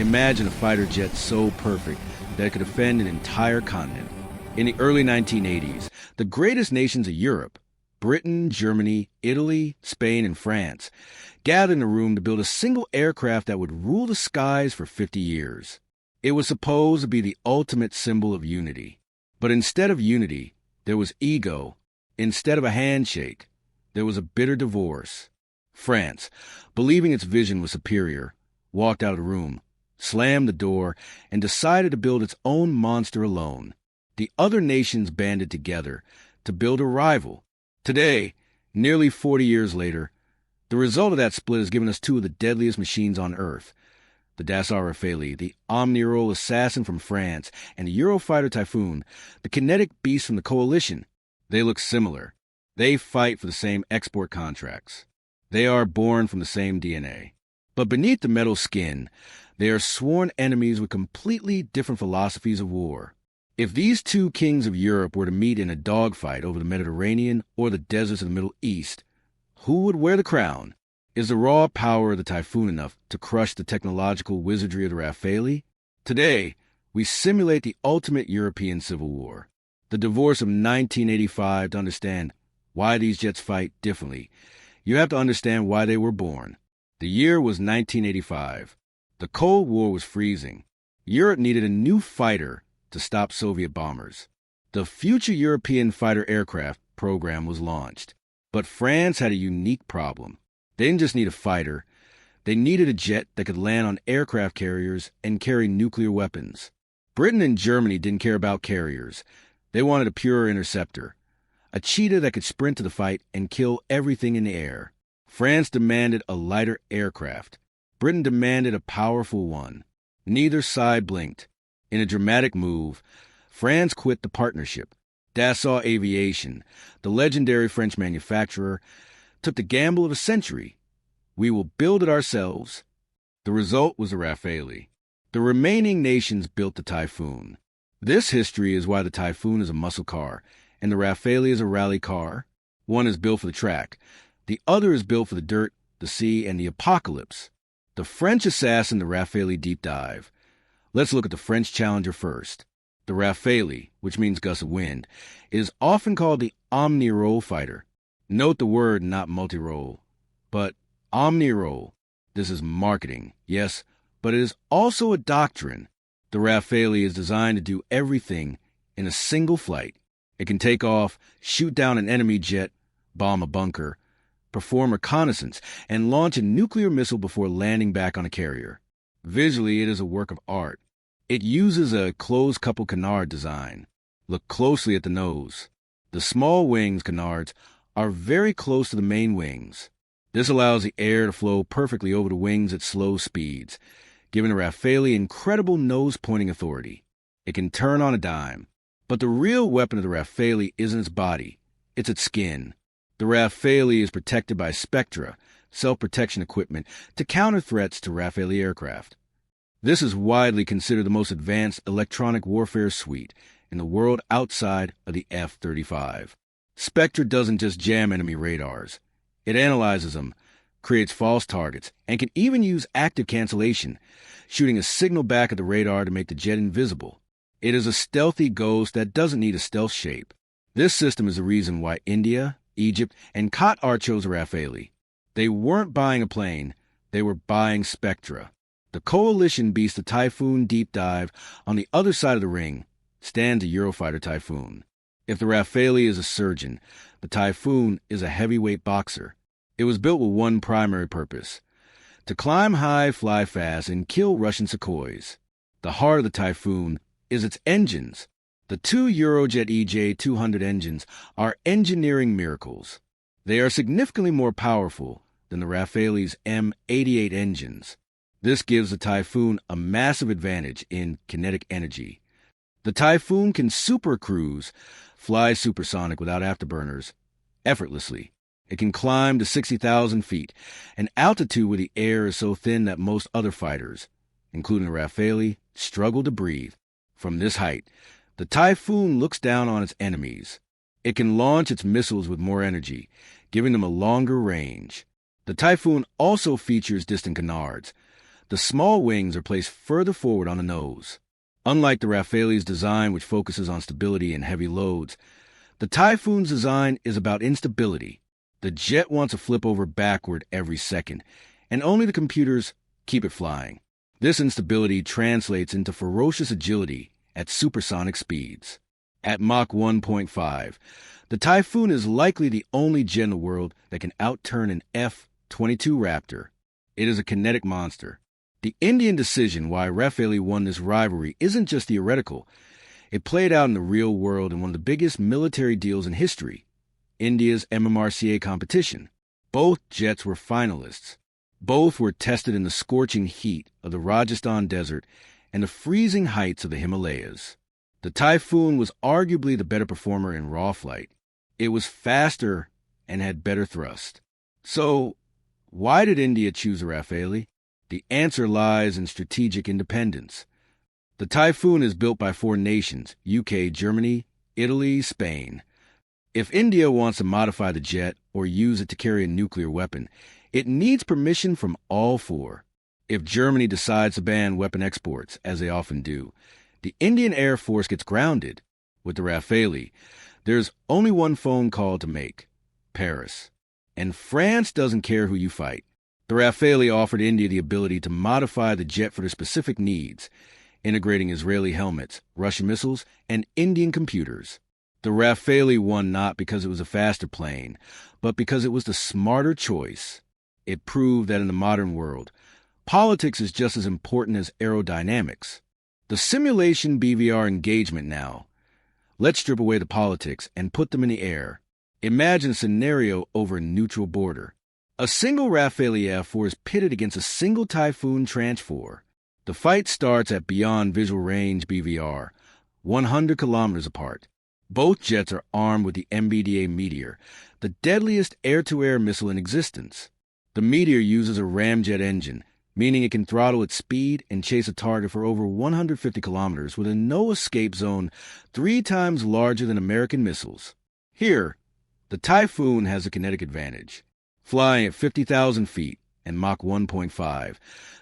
Imagine a fighter jet so perfect that it could defend an entire continent. In the early 1980s, the greatest nations of Europe, Britain, Germany, Italy, Spain, and France, gathered in a room to build a single aircraft that would rule the skies for 50 years. It was supposed to be the ultimate symbol of unity. But instead of unity, there was ego. Instead of a handshake, there was a bitter divorce. France, believing its vision was superior, walked out of the room, slammed the door, and decided to build its own monster alone. The other nations banded together to build a rival. Today, nearly 40 years later, the result of that split has given us two of the deadliest machines on Earth. The Dassault Rafale, the Omnirole assassin from France, and the Eurofighter Typhoon, the kinetic beast from the coalition. They look similar. They fight for the same export contracts. They are born from the same DNA. But beneath the metal skin, they are sworn enemies with completely different philosophies of war. If these two kings of Europe were to meet in a dogfight over the Mediterranean or the deserts of the Middle East, who would wear the crown? Is the raw power of the Typhoon enough to crush the technological wizardry of the Rafale? Today, we simulate the ultimate European civil war. The divorce of 1985 to understand why these jets fight differently. You have to understand why they were born. The year was 1985. The Cold War was freezing. Europe needed a new fighter to stop Soviet bombers. The Future European Fighter Aircraft program was launched. But France had a unique problem. They didn't just need a fighter. They needed a jet that could land on aircraft carriers and carry nuclear weapons. Britain and Germany didn't care about carriers. They wanted a pure interceptor, a cheetah that could sprint to the fight and kill everything in the air. France demanded a lighter aircraft. Britain demanded a powerful one. Neither side blinked. In a dramatic move, France quit the partnership. Dassault Aviation, the legendary French manufacturer, took the gamble of a century. We will build it ourselves. The result was the Rafale. The remaining nations built the Typhoon. This history is why the Typhoon is a muscle car, and the Rafale is a rally car. One is built for the track. The other is built for the dirt, the sea, and the apocalypse. The French assassin, the Rafale deep dive. Let's look at the French challenger first. The Rafale, which means gust of wind, is often called the Omnirole fighter. Note the word, not multi-role, but Omnirole. This is marketing, yes, but it is also a doctrine. The Rafale is designed to do everything in a single flight. It can take off, shoot down an enemy jet, bomb a bunker, perform reconnaissance, and launch a nuclear missile before landing back on a carrier. Visually, it is a work of art. It uses a closed-couple canard design. Look closely at the nose. The small wings, canards, are very close to the main wings. This allows the air to flow perfectly over the wings at slow speeds, giving the Rafale incredible nose-pointing authority. It can turn on a dime. But the real weapon of the Rafale isn't its body, it's its skin. The Rafale is protected by SPECTRA, self-protection equipment, to counter threats to Rafale aircraft. This is widely considered the most advanced electronic warfare suite in the world outside of the F-35. SPECTRA doesn't just jam enemy radars. It analyzes them, creates false targets, and can even use active cancellation, shooting a signal back at the radar to make the jet invisible. It is a stealthy ghost that doesn't need a stealth shape. This system is the reason why India, Egypt, and Qatar chose a Rafale. They weren't buying a plane, they were buying SPECTRA. The coalition beast the Typhoon deep dive on the other side of the ring stands a Eurofighter Typhoon. If the Rafale is a surgeon, the Typhoon is a heavyweight boxer. It was built with one primary purpose: to climb high, fly fast, and kill Russian Sukhois. The heart of the Typhoon is its engines. The two Eurojet EJ-200 engines are engineering miracles. They are significantly more powerful than the Rafale's M88 engines. This gives the Typhoon a massive advantage in kinetic energy. The Typhoon can supercruise, fly supersonic without afterburners, effortlessly. It can climb to 60,000 feet, an altitude where the air is so thin that most other fighters, including the Rafale, struggle to breathe. From this height, the Typhoon looks down on its enemies. It can launch its missiles with more energy, giving them a longer range. The Typhoon also features distant canards. The small wings are placed further forward on the nose. Unlike the Rafale's design, which focuses on stability and heavy loads, the Typhoon's design is about instability. The jet wants to flip over backward every second, and only the computers keep it flying. This instability translates into ferocious agility at supersonic speeds. At Mach 1.5, the Typhoon is likely the only jet in the world that can outturn an F-22 Raptor. It is a kinetic monster. The Indian decision why Rafale won this rivalry isn't just theoretical. It played out in the real world in one of the biggest military deals in history, India's MMRCA competition. Both jets were finalists. Both were tested in the scorching heat of the Rajasthan desert and the freezing heights of the Himalayas. The Typhoon was arguably the better performer in raw flight. It was faster and had better thrust. So, why did India choose a Rafale? The answer lies in strategic independence. The Typhoon is built by four nations: UK, Germany, Italy, Spain. If India wants to modify the jet or use it to carry a nuclear weapon, it needs permission from all four. If Germany decides to ban weapon exports, as they often do, the Indian Air Force gets grounded. With the Rafale, there's only one phone call to make: Paris. And France doesn't care who you fight. The Rafale offered India the ability to modify the jet for their specific needs, integrating Israeli helmets, Russian missiles, and Indian computers. The Rafale won not because it was a faster plane, but because it was the smarter choice. It proved that in the modern world, politics is just as important as aerodynamics. The simulation BVR engagement now. Let's strip away the politics and put them in the air. Imagine a scenario over a neutral border. A single Rafale F-4 is pitted against a single Typhoon Tranche 4. The fight starts at beyond visual range BVR, 100 kilometers apart. Both jets are armed with the MBDA Meteor, the deadliest air-to-air missile in existence. The Meteor uses a ramjet engine, meaning it can throttle its speed and chase a target for over 150 kilometers with a no-escape zone 3 times larger than American missiles. Here, the Typhoon has a kinetic advantage. Flying at 50,000 feet and Mach 1.5,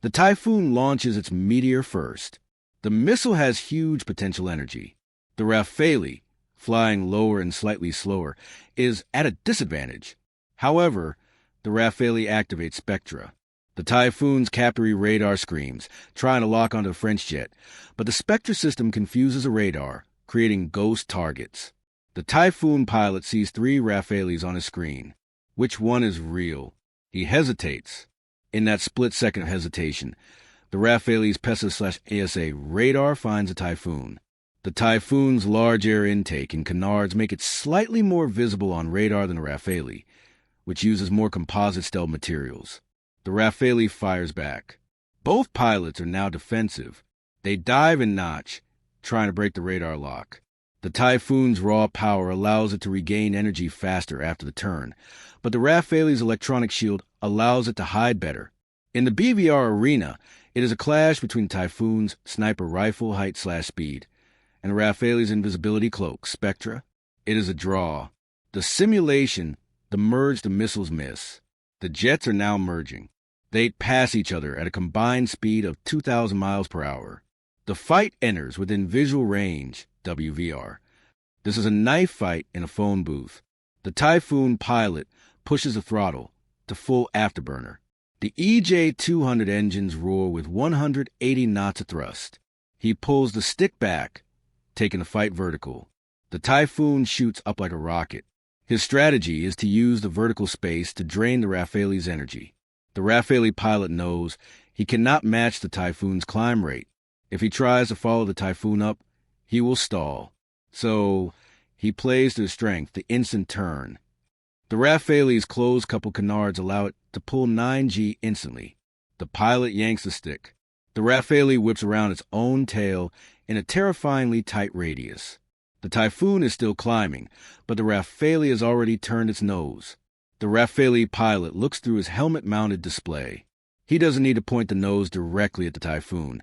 the Typhoon launches its Meteor first. The missile has huge potential energy. The Rafale, flying lower and slightly slower, is at a disadvantage. However, the Rafale activates SPECTRA. The Typhoon's capillary radar screams, trying to lock onto the French jet, but the SPECTRA system confuses the radar, creating ghost targets. The Typhoon pilot sees 3 Rafales on his screen. Which one is real? He hesitates. In that split-second hesitation, the Rafale's PESA/ASA radar finds a Typhoon. The Typhoon's large air intake and canards make it slightly more visible on radar than the Rafale, which uses more composite stealth materials. The Rafale fires back. Both pilots are now defensive. They dive and notch, trying to break the radar lock. The Typhoon's raw power allows it to regain energy faster after the turn, but the Rafale's electronic shield allows it to hide better. In the BVR arena, it is a clash between Typhoon's sniper rifle height/speed and the Rafale's invisibility cloak, SPECTRA. It is a draw. The simulation, the merge the missiles miss. The jets are now merging. They pass each other at a combined speed of 2,000 miles per hour. The fight enters within visual range, WVR. This is a knife fight in a phone booth. The Typhoon pilot pushes the throttle to full afterburner. The EJ-200 engines roar with 180 knots of thrust. He pulls the stick back, taking the fight vertical. The Typhoon shoots up like a rocket. His strategy is to use the vertical space to drain the Rafale's energy. The Rafale pilot knows he cannot match the Typhoon's climb rate. If he tries to follow the Typhoon up, he will stall. So, he plays to his strength, the instant turn. The Rafale's closed-couple canards allow it to pull 9G instantly. The pilot yanks the stick. The Rafale whips around its own tail in a terrifyingly tight radius. The Typhoon is still climbing, but the Rafale has already turned its nose. The Rafale pilot looks through his helmet-mounted display. He doesn't need to point the nose directly at the Typhoon.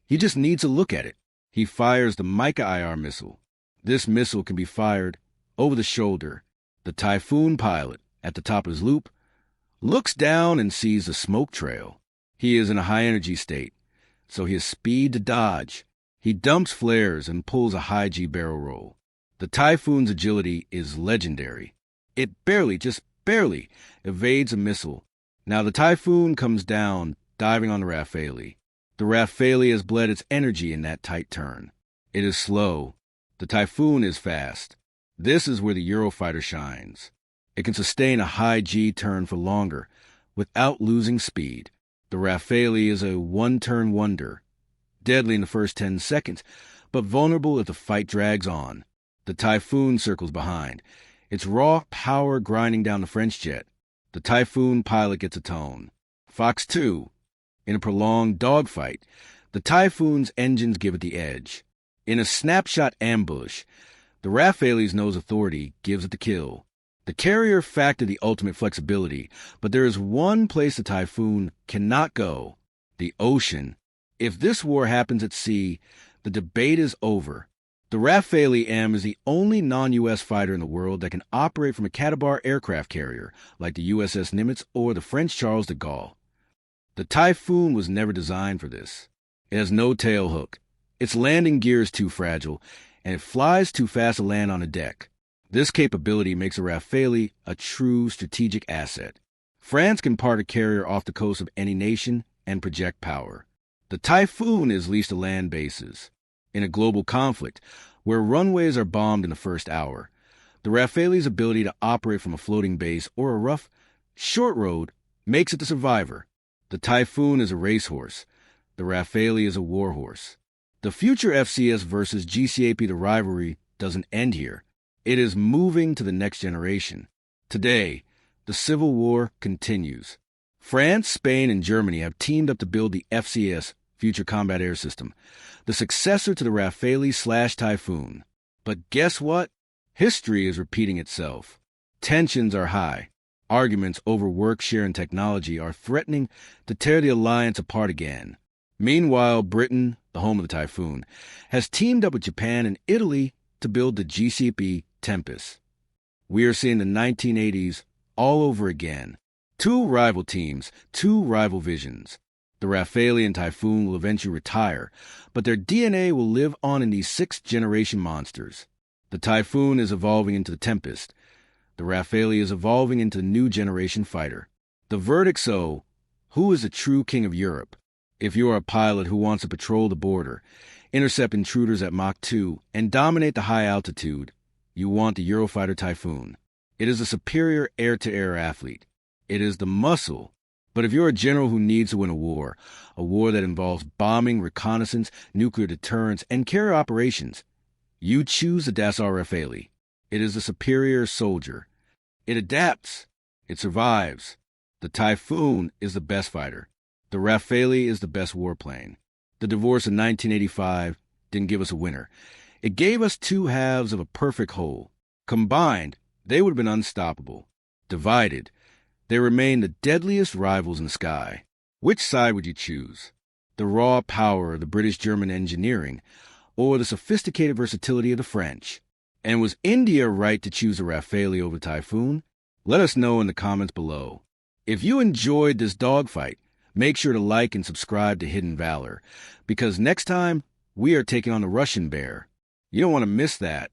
He just needs to look at it. He fires the Mica IR missile. This missile can be fired over the shoulder. The Typhoon pilot, at the top of his loop, looks down and sees a smoke trail. He is in a high-energy state, so he has speed to dodge. He dumps flares and pulls a high-G barrel roll. The Typhoon's agility is legendary. It barely, just barely, evades a missile. Now the Typhoon comes down, diving on the Rafale. The Rafale has bled its energy in that tight turn. It is slow. The Typhoon is fast. This is where the Eurofighter shines. It can sustain a high-G turn for longer, without losing speed. The Rafale is a one-turn wonder, deadly in the first 10 seconds, but vulnerable if the fight drags on. The Typhoon circles behind, its raw power grinding down the French jet. The Typhoon pilot gets a tone. Fox 2. In a prolonged dogfight, the Typhoon's engines give it the edge. In a snapshot ambush, the Rafale's nose authority gives it the kill. The carrier factored the ultimate flexibility, but there is one place the Typhoon cannot go: the ocean. If this war happens at sea, the debate is over. The Rafale M is the only non-U.S. fighter in the world that can operate from a Catabar aircraft carrier, like the USS Nimitz or the French Charles de Gaulle. The Typhoon was never designed for this. It has no tail hook. Its landing gear is too fragile, and it flies too fast to land on a deck. This capability makes a Rafale a true strategic asset. France can park a carrier off the coast of any nation and project power. The Typhoon is leased to land bases. In a global conflict, where runways are bombed in the first hour, the Rafale's ability to operate from a floating base or a rough, short road makes it the survivor. The Typhoon is a racehorse. The Rafale is a warhorse. The future FCS versus GCAP the rivalry doesn't end here. It is moving to the next generation. Today, the Civil War continues. France, Spain, and Germany have teamed up to build the FCS, Future Combat Air System, the successor to the Rafale/Typhoon. But guess what? History is repeating itself. Tensions are high. Arguments over work share and technology are threatening to tear the alliance apart again. Meanwhile, Britain, the home of the Typhoon, has teamed up with Japan and Italy to build the GCP Tempest. We are seeing the 1980s all over again. Two rival teams, two rival visions. The Rafale and Typhoon will eventually retire, but their DNA will live on in these sixth-generation monsters. The Typhoon is evolving into the Tempest. The Rafale is evolving into the new generation fighter. The verdict, so, who is the true king of Europe? If you are a pilot who wants to patrol the border, intercept intruders at Mach 2, and dominate the high altitude, you want the Eurofighter Typhoon. It is a superior air-to-air athlete. It is the muscle. But if you're a general who needs to win a war that involves bombing, reconnaissance, nuclear deterrence, and carrier operations, you choose the Dassault Rafale. It is the superior soldier. It adapts. It survives. The Typhoon is the best fighter. The Rafale is the best warplane. The divorce in 1985 didn't give us a winner. It gave us two halves of a perfect whole. Combined, they would have been unstoppable. Divided, they remain the deadliest rivals in the sky. Which side would you choose? The raw power of the British-German engineering, or the sophisticated versatility of the French? And was India right to choose the Rafale over Typhoon? Let us know in the comments below. If you enjoyed this dogfight, make sure to like and subscribe to Hidden Valor, because next time we are taking on the Russian bear. You don't want to miss that.